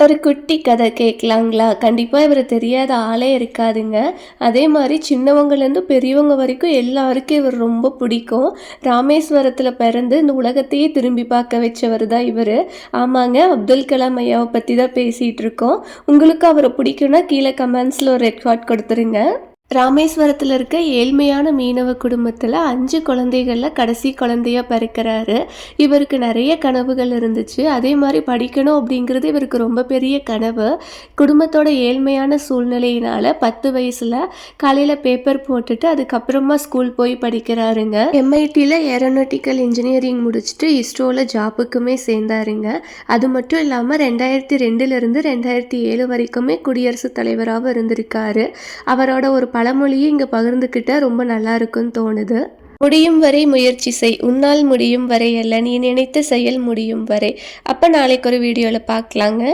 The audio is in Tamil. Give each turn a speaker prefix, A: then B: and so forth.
A: ஒரு குட்டி கதை கேட்கலாங்களா? கண்டிப்பா இவர தெரியாத ஆளே இருக்காதுங்க. அதே மாரி சின்னவங்கலேருந்து பெரியவங்க வரைக்கும் எல்லாருக்கும் இவர் ரொம்ப பிடிக்கும். ராமேஸ்வரத்தில பிறந்து இந்த உலகத்தையே திரும்பி பார்க்க வச்சவர் தான் இவரு. ஆமாங்க, அப்துல் கலாம் ஐயாவ பத்தி தான் பேசிட்டு இருக்கோம். உங்களுக்கு அவர பிடிக்கும்னா கீழ கமெண்ட்ஸ்ல ஒரு ரெட் ஹார்ட் குடுத்துருங்க. ராமேஸ்வரத்தில் இருக்க ஏழ்மையான மீனவ குடும்பத்தில் 5 குழந்தைகளில் கடைசி குழந்தையா பிறக்கிறாரு. இவருக்கு நிறைய கனவுகள் இருந்துச்சு. அதே மாதிரி படிக்கணும் அப்படிங்கிறது இவருக்கு ரொம்ப பெரிய கனவு. குடும்பத்தோட ஏழ்மையான சூழ்நிலையினால 10 வயசில் காலையில் பேப்பர் போட்டுட்டு அதுக்கப்புறமா ஸ்கூல் போய் படிக்கிறாருங்க. எம்ஐடியில் ஏரோநாட்டிக்கல் இன்ஜினியரிங் முடிச்சுட்டு இஸ்ரோவில் ஜாபுக்குமே சேர்ந்தாருங்க. அது மட்டும் இல்லாமல் 2002லிருந்து 2007 வரைக்குமே குடியரசுத் தலைவராகவும் இருந்திருக்காரு. அவரோட ஒரு பழமொழியை இங்கே பகிர்ந்துக்கிட்டால் ரொம்ப நல்லா இருக்குன்னு தோணுது. முடியும் வரை முயற்சி செய், உன்னால் முடியும் வரை அல்ல, நீ நினைத்த செயல் முடியும் வரை. அப்போ நாளைக்கு ஒரு வீடியோவில் பார்க்கலாங்க.